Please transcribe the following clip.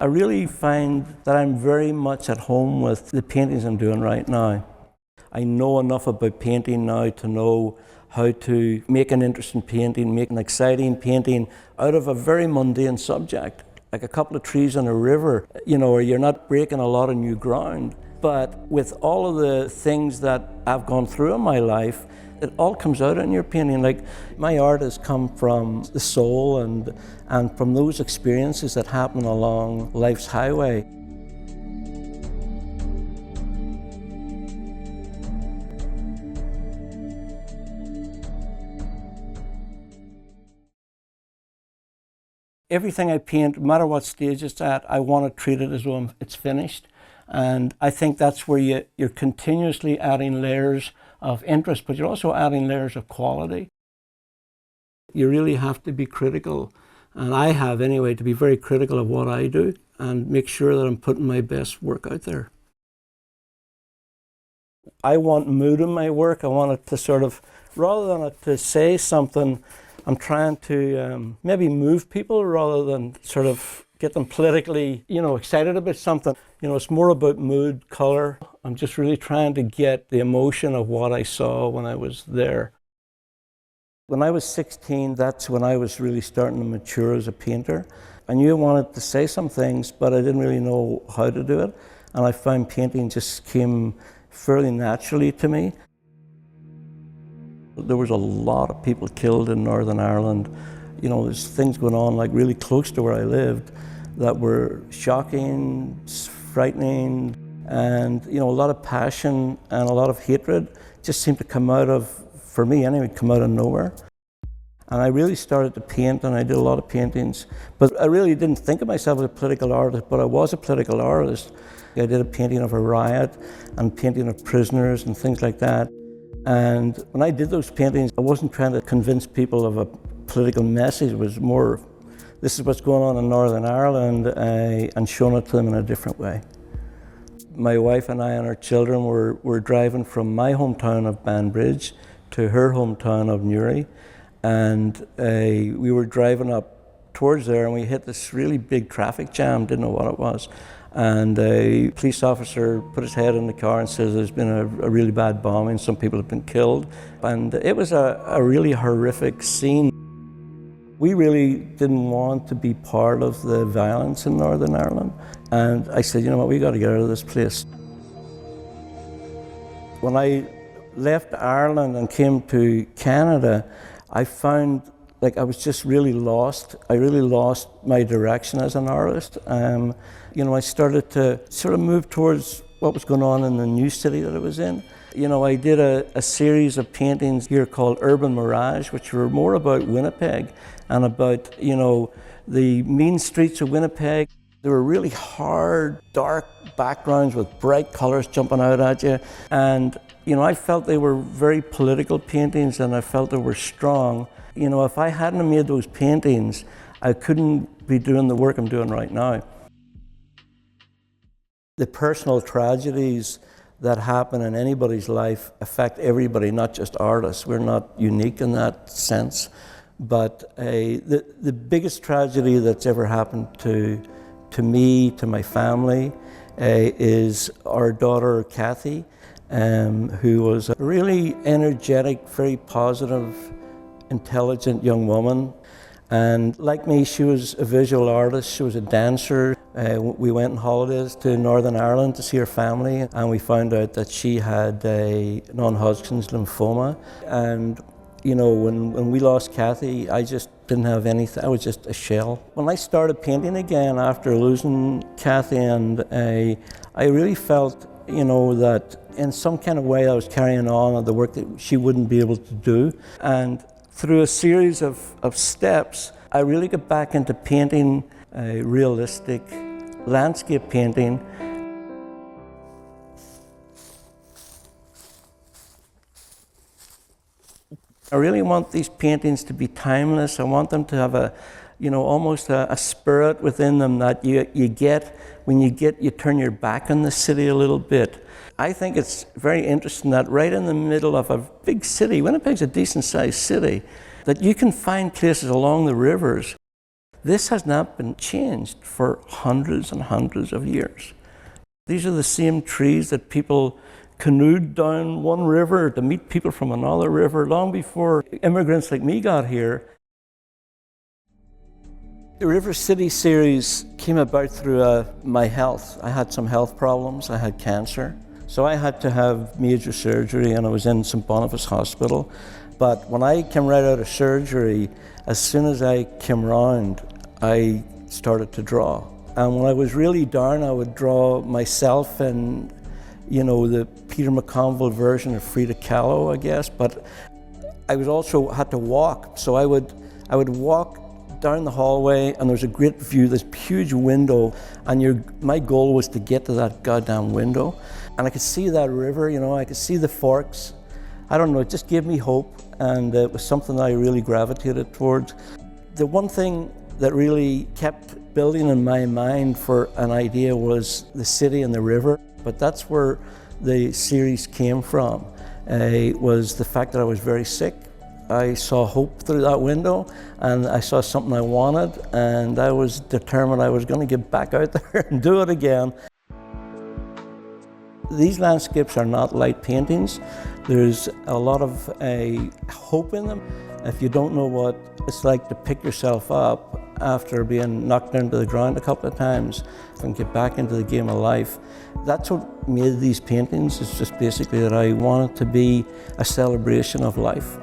I really find that I'm very much at home with the paintings I'm doing right now. I know enough about painting now to know how to make an interesting painting, make an exciting painting out of a very mundane subject, like a couple of trees on a river, where you're not breaking a lot of new ground. But with all of the things that I've gone through in my life, it all comes out in your painting. Like, my art has come from the soul and from those experiences that happen along life's highway. Everything I paint, no matter what stage it's at, I want to treat it as though it's finished. And I think that's where you're continuously adding layers of interest, but you're also adding layers of quality. You really have to be critical, and I have anyway, to be very critical of what I do and make sure that I'm putting my best work out there. I want mood in my work. I want it to sort of, rather than it to say something, I'm trying to maybe move people rather than sort of get them politically, excited about something. It's more about mood, color. I'm just really trying to get the emotion of what I saw when I was there. When I was 16, that's when I was really starting to mature as a painter. I knew I wanted to say some things, but I didn't really know how to do it. And I found painting just came fairly naturally to me. There was a lot of people killed in Northern Ireland. There's things going on like really close to where I lived that were shocking, frightening, and a lot of passion and a lot of hatred just seemed to come out of, for me anyway, come out of nowhere. And I really started to paint, and I did a lot of paintings, but I really didn't think of myself as a political artist, but I was a political artist. I did a painting of a riot and painting of prisoners and things like that. And when I did those paintings, I wasn't trying to convince people of a political message. It was more, this is what's going on in Northern Ireland, and showing it to them in a different way. My wife and I and our children were driving from my hometown of Banbridge to her hometown of Newry, and we were driving up towards there, and we hit this really big traffic jam, didn't know what it was. And a police officer put his head in the car and says there's been a really bad bombing, some people have been killed. And it was a really horrific scene. We really didn't want to be part of the violence in Northern Ireland. And I said, you know what, we got to get out of this place. When I left Ireland and came to Canada, I found like I was just really lost. I really lost my direction as an artist. I started to sort of move towards what was going on in the new city that I was in. I did a series of paintings here called Urban Mirage, which were more about Winnipeg and about, the mean streets of Winnipeg. They were really hard, dark backgrounds with bright colors jumping out at you. And, I felt they were very political paintings, and I felt they were strong. If I hadn't made those paintings, I couldn't be doing the work I'm doing right now. The personal tragedies that happen in anybody's life affect everybody, not just artists. We're not unique in that sense. But the biggest tragedy that's ever happened to me, to my family, is our daughter Kathy, who was a really energetic, very positive, intelligent young woman. And like me, she was a visual artist, she was a dancer. We went on holidays to Northern Ireland to see her family, and we found out that she had a non-Hodgkin's lymphoma. And when we lost Kathy, I just didn't have anything. I was just a shell. When I started painting again after losing Kathy, and I really felt, that in some kind of way I was carrying on the work that she wouldn't be able to do. And through a series of steps, I really got back into painting a realistic landscape painting. I really want these paintings to be timeless. I want them to have almost a spirit within them that you get when you turn your back on the city a little bit. I think it's very interesting that right in the middle of a big city, Winnipeg's a decent sized city, that you can find places along the rivers This has not been changed for hundreds and hundreds of years. These are the same trees that people canoed down one river to meet people from another river long before immigrants like me got here. The River City series came about through my health. I had some health problems. I had cancer. So I had to have major surgery, and I was in St. Boniface Hospital. But when I came right out of surgery, as soon as I came round, I started to draw. And when I was really down, I would draw myself in, the Peter McConville version of Frida Kahlo, I guess. But I was also had to walk. So I would walk down the hallway, and there was a great view, this huge window, and my goal was to get to that goddamn window. And I could see that river, I could see the forks. I don't know, it just gave me hope, and it was something that I really gravitated towards. The one thing that really kept building in my mind for an idea was the city and the river, but that's where the series came from. Was the fact that I was very sick. I saw hope through that window, and I saw something I wanted, and I was determined I was going to get back out there and do it again. These landscapes are not light paintings. There's a lot of hope in them. If you don't know what it's like to pick yourself up after being knocked down to the ground a couple of times and get back into the game of life, that's what made these paintings. It's just basically that I wanted to be a celebration of life.